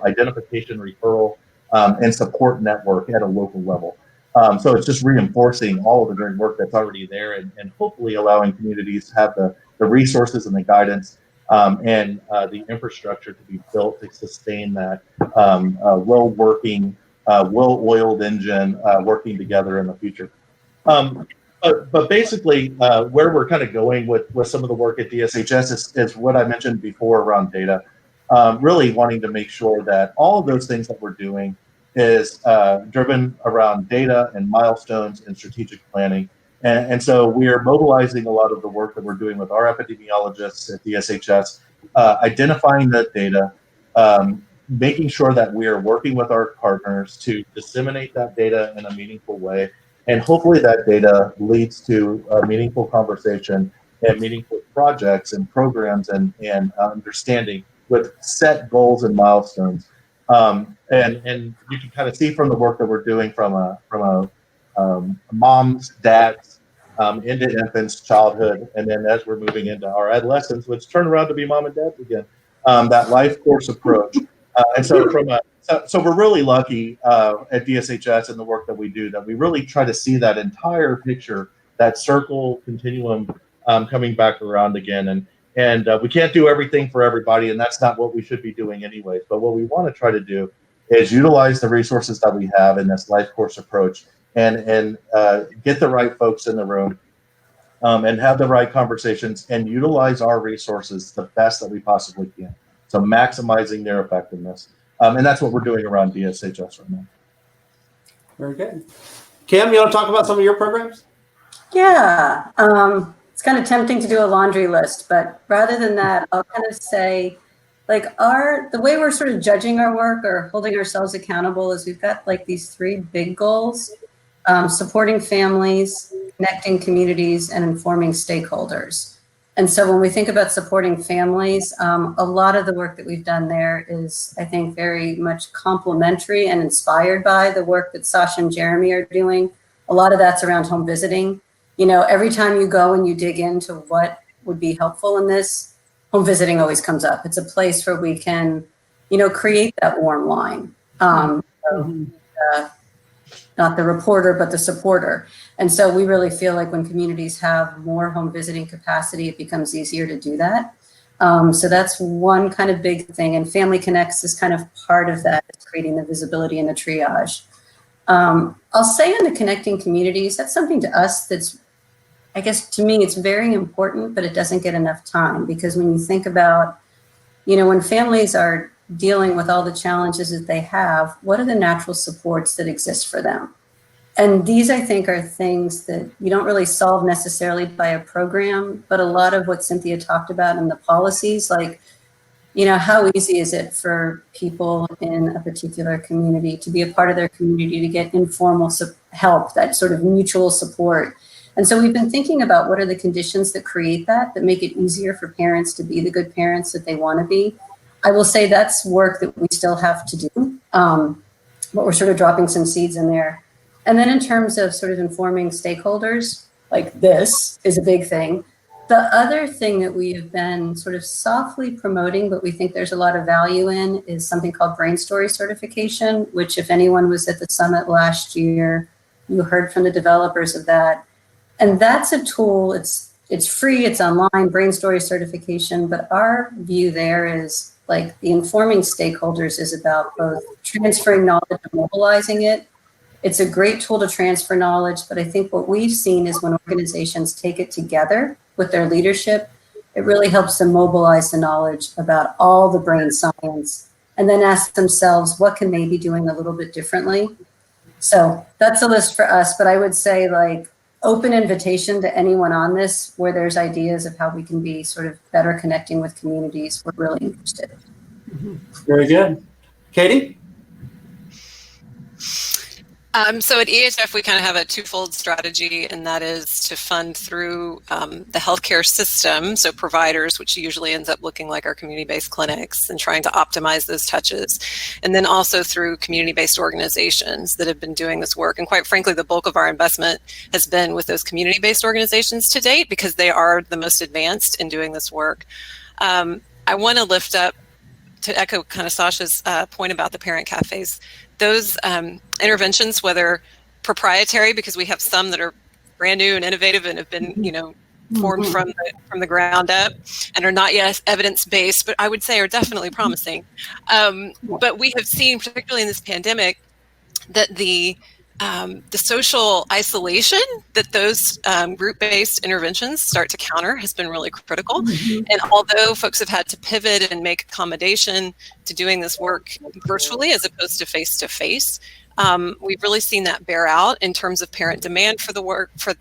Speaker 4: identification referral, and support network at a local level. So it's just reinforcing all of the great work that's already there and hopefully allowing communities to have the resources and the guidance and the infrastructure to be built to sustain that well-working, well-oiled engine working together in the future. But basically, where we're kind of going with some of the work at DSHS is what I mentioned before around data. Really wanting to make sure that all of those things that we're doing is driven around data and milestones and strategic planning. And so we are mobilizing a lot of the work that we're doing with our epidemiologists at DSHS, identifying that data, making sure that we are working with our partners to disseminate that data in a meaningful way. And hopefully that data leads to a meaningful conversation and meaningful projects and programs and understanding with set goals and milestones. And you can kind of see from the work that we're doing from a moms, dads, into infants, childhood, and then as we're moving into our adolescents, which turn around to be mom and dads again, that life course approach. And so so we're really lucky at DSHS and the work that we do that we really try to see that entire picture, that circle continuum coming back around again. And we can't do everything for everybody, and that's not what we should be doing anyways. But what we want to try to do is utilize the resources that we have in this life course approach and get the right folks in the room and have the right conversations and utilize our resources the best that we possibly can. So maximizing their effectiveness. And that's what we're doing around DSHS right now.
Speaker 2: Very good. Kim, you want to talk about some of your programs?
Speaker 5: Yeah, it's kind of tempting to do a laundry list, but rather than that, I'll kind of say, like, the way we're sort of judging our work or holding ourselves accountable is we've got like these 3 big goals: supporting families, connecting communities, and informing stakeholders. And so when we think about supporting families, a lot of the work that we've done there is, I think, very much complementary and inspired by the work that Sasha and Jeremy are doing. A lot of that's around home visiting. Every time you go and you dig into what would be helpful in this, home visiting always comes up. It's a place where we can, create that warm line. Not the reporter, but the supporter. And so we really feel like when communities have more home visiting capacity, it becomes easier to do that. So that's one kind of big thing. And Family Connects is kind of part of that, creating the visibility and the triage. I'll say on the connecting communities, that's something to us that's, I guess to me, it's very important, but it doesn't get enough time, because when you think about, when families are dealing with all the challenges that they have, what are the natural supports that exist for them? And these, I think, are things that you don't really solve necessarily by a program, but a lot of what Cynthia talked about in the policies, like, how easy is it for people in a particular community to be a part of their community, to get informal help, that sort of mutual support. And so we've been thinking about what are the conditions that create that make it easier for parents to be the good parents that they want to be. I will say that's work that we still have to do, but we're sort of dropping some seeds in there. And then in terms of sort of informing stakeholders, like this is a big thing. The other thing that we have been sort of softly promoting, but we think there's a lot of value in, is something called Brain Story certification, which if anyone was at the summit last year, you heard from the developers of that. And that's a tool, it's free, it's online, Brain Story certification, but our view there is like the informing stakeholders is about both transferring knowledge and mobilizing it. It's a great tool to transfer knowledge, but I think what we've seen is when organizations take it together with their leadership, it really helps them mobilize the knowledge about all the brain science and then ask themselves, what can they be doing a little bit differently? So that's a list for us, but I would say like open invitation to anyone on this where there's ideas of how we can be sort of better connecting with communities. We're really interested.
Speaker 2: Very good. Katie?
Speaker 6: So at EHF, we kind of have a twofold strategy, and that is to fund through the healthcare system, so providers, which usually ends up looking like our community-based clinics, and trying to optimize those touches. And then also through community-based organizations that have been doing this work. And quite frankly, the bulk of our investment has been with those community-based organizations to date, because they are the most advanced in doing this work. I want to lift up, to echo kind of Sasha's point about the parent cafes, those interventions, whether proprietary, because we have some that are brand new and innovative and have been, formed from the ground up and are not yet evidence-based, but I would say are definitely promising. But we have seen, particularly in this pandemic, that the social isolation that those group-based interventions start to counter has been really critical. And although folks have had to pivot and make accommodation to doing this work virtually as opposed to face-to-face, we've really seen that bear out in terms of parent demand for the work, for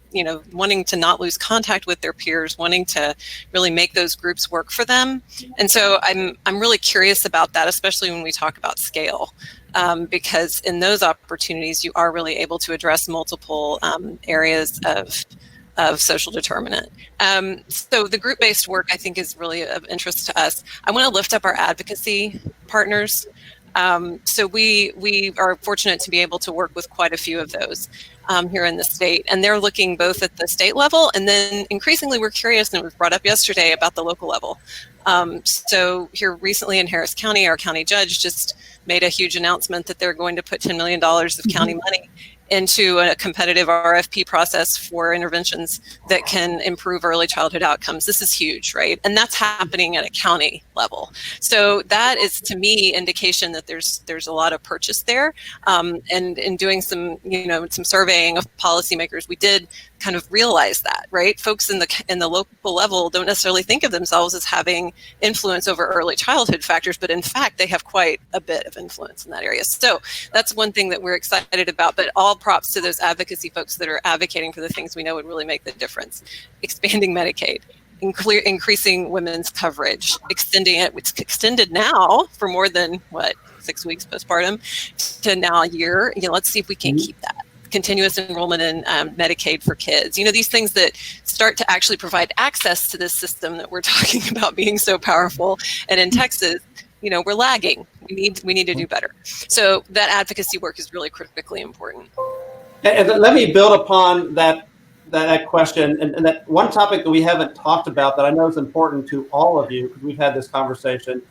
Speaker 6: wanting to not lose contact with their peers, wanting to really make those groups work for them. And so I'm really curious about that, especially when we talk about scale. Because in those opportunities, you are really able to address multiple areas of social determinant. So the group-based work, I think, is really of interest to us. I want to lift up our advocacy partners. So we are fortunate to be able to work with quite a few of those here in the state. And they're looking both at the state level, and then increasingly we're curious, and it was brought up yesterday, about the local level. So here recently in Harris County, our county judge just made a huge announcement that they're going to put $10 million of county money into a competitive RFP process for interventions that can improve early childhood outcomes. This is huge, right? And that's happening at a county level. So that is, to me, indication that there's a lot of purchase there. And in doing some surveying of policymakers, we did kind of realize that, right? Folks in the local level don't necessarily think of themselves as having influence over early childhood factors, but in fact, they have quite a bit of influence in that area. So that's one thing that we're excited about, but all props to those advocacy folks that are advocating for the things we know would really make the difference. Expanding Medicaid, increasing women's coverage, extending it, which is extended now for more than 6 weeks postpartum to now a year. Let's see if we can keep that. Continuous enrollment in Medicaid for kids. These things that start to actually provide access to this system that we're talking about being so powerful. And in Texas, we're lagging. We need to do better. So that advocacy work is really critically important.
Speaker 2: And let me build upon that question, and that one topic that we haven't talked about that I know is important to all of you, because we've had this conversation,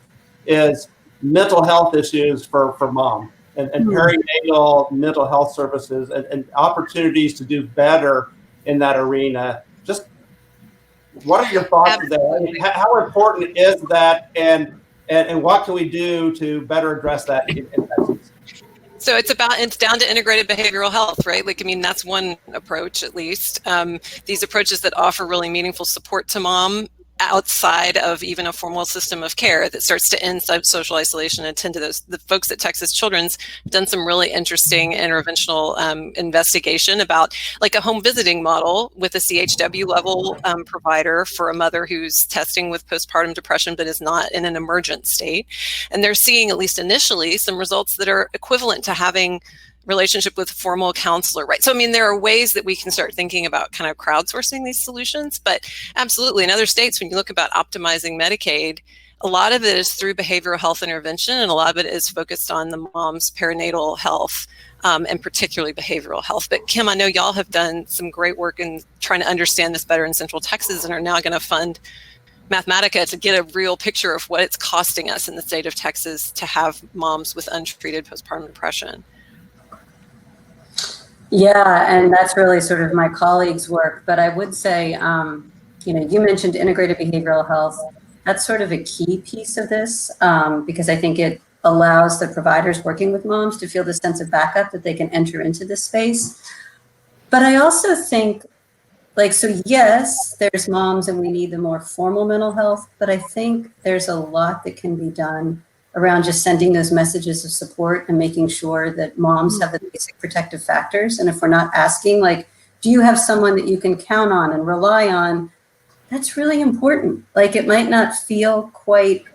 Speaker 2: is mental health issues for mom. And perinatal mental health services and opportunities to do better in that arena. Just what are your thoughts there? How important is that, and what can we do to better address that in Texas?
Speaker 6: So it's down to integrated behavioral health, right? That's one approach, at least. These approaches that offer really meaningful support to mom outside of even a formal system of care that starts to end social isolation and tend to those. The folks at Texas Children's have done some really interesting interventional investigation about a home visiting model with a CHW level provider for a mother who's testing with postpartum depression but is not in an emergent state. And they're seeing, at least initially, some results that are equivalent to having relationship with a formal counselor, right? So, there are ways that we can start thinking about kind of crowdsourcing these solutions, but absolutely in other states, when you look about optimizing Medicaid, a lot of it is through behavioral health intervention, and a lot of it is focused on the mom's perinatal health, and particularly behavioral health. But Kim, I know y'all have done some great work in trying to understand this better in Central Texas and are now going to fund Mathematica to get a real picture of what it's costing us in the state of Texas to have moms with untreated postpartum depression.
Speaker 5: Yeah, and that's really sort of my colleagues' work. But I would say, you mentioned integrated behavioral health. That's sort of a key piece of this, because I think it allows the providers working with moms to feel the sense of backup that they can enter into this space. But I also think, yes, there's moms and we need the more formal mental health, but I think there's a lot that can be done around just sending those messages of support and making sure that moms have the basic protective factors. And if we're not asking, like, do you have someone that you can count on and rely on? That's really important. Like, it might not feel quite,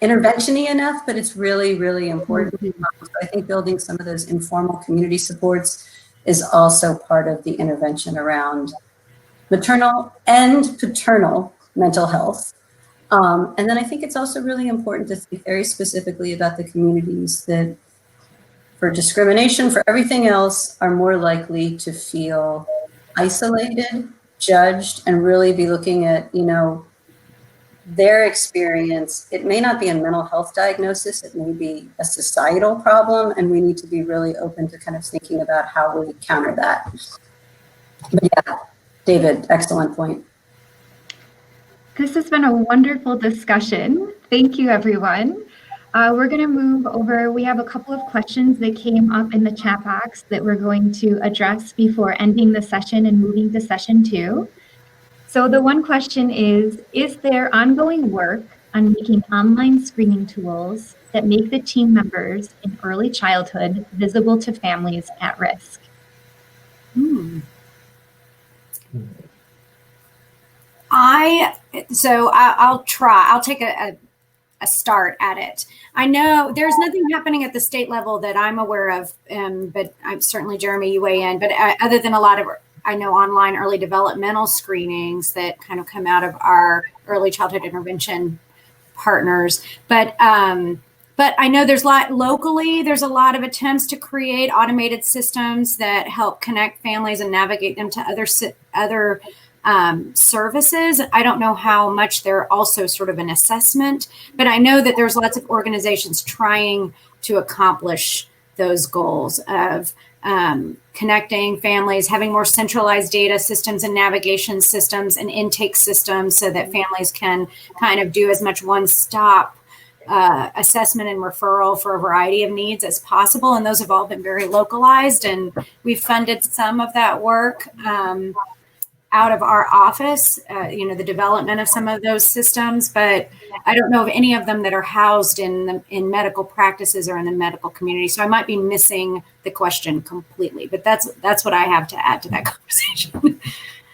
Speaker 5: intervention-y enough, but it's really, really important. So I think building some of those informal community supports is also part of the intervention around maternal and paternal mental health. And then I think it's also really important to think very specifically about the communities that, for discrimination, for everything else, are more likely to feel isolated, judged, and really be looking at, their experience. It may not be a mental health diagnosis, it may be a societal problem, and we need to be really open to kind of thinking about how we counter that. But yeah, David, excellent point.
Speaker 7: This has been a wonderful discussion. Thank you, everyone. We're going to move over. We have a couple of questions that came up in the chat box that we're going to address before ending the session and moving to session 2. So the one question is there ongoing work on making online screening tools that make the team members in early childhood visible to families at risk?
Speaker 3: I'll try. I'll take a start at it. I know there's nothing happening at the state level that I'm aware of, but I'm certainly, Jeremy, you weigh in, but other than a lot of, I know, online early developmental screenings that kind of come out of our early childhood intervention partners. But I know there's locally, there's a lot of attempts to create automated systems that help connect families and navigate them to other services. I don't know how much they're also sort of an assessment, but I know that there's lots of organizations trying to accomplish those goals of connecting families, having more centralized data systems and navigation systems and intake systems so that families can kind of do as much one-stop assessment and referral for a variety of needs as possible. And those have all been very localized, and we've funded some of that work out of our office, the development of some of those systems, but I don't know of any of them that are housed in medical practices or in the medical community. So I might be missing the question completely, but that's what I have to add to that conversation.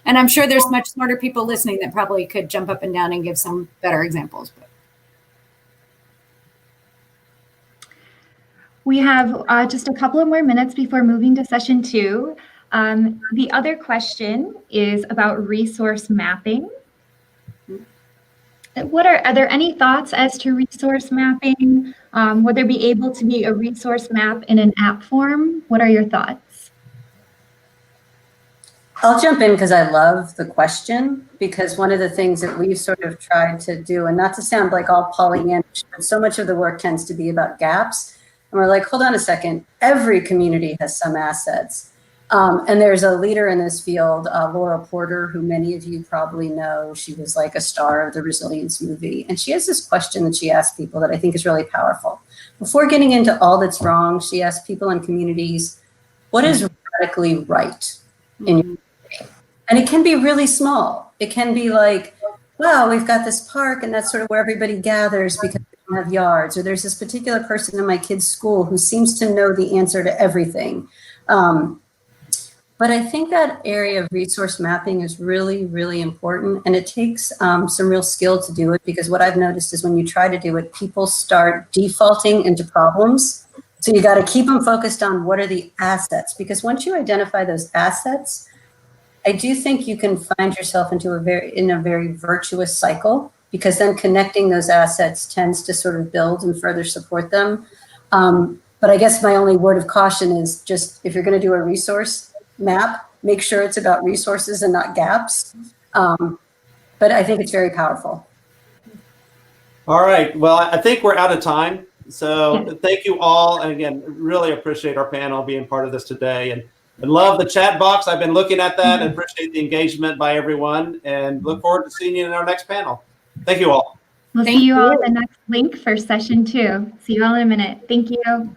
Speaker 3: And I'm sure there's much smarter people listening that probably could jump up and down and give some better examples. But.
Speaker 7: We have just a couple of more minutes before moving to session 2. The other question is about resource mapping. Are there any thoughts as to resource mapping? Would there be able to be a resource map in an app form? What are your thoughts?
Speaker 5: I'll jump in because I love the question, because one of the things that we've sort of tried to do, and not to sound like all Pollyannish, but so much of the work tends to be about gaps. And we're like, hold on a second, every community has some assets. And there's a leader in this field, Laura Porter, who many of you probably know. She was like a star of the Resilience movie. And she has this question that she asks people that I think is really powerful. Before getting into all that's wrong, she asks people in communities, what is radically right in your community? And it can be really small. It can be like, wow, we've got this park and that's sort of where everybody gathers because we don't have yards. Or there's this particular person in my kid's school who seems to know the answer to everything. But I think that area of resource mapping is really, really important. And it takes some real skill to do it, because what I've noticed is when you try to do it, people start defaulting into problems. So you got to keep them focused on what are the assets, because once you identify those assets, I do think you can find yourself in a very virtuous cycle, because then connecting those assets tends to sort of build and further support them. But I guess my only word of caution is just, if you're going to do a resource map, make sure it's about resources and not gaps. But I think it's very powerful.
Speaker 2: All right. Well, I think we're out of time. So thank you all. And again, really appreciate our panel being part of this today. And love the chat box. I've been looking at that and appreciate the engagement by everyone, and look forward to seeing you in our next panel. Thank you all.
Speaker 7: We'll see you all at the next link for session 2. See you all in a minute. Thank you.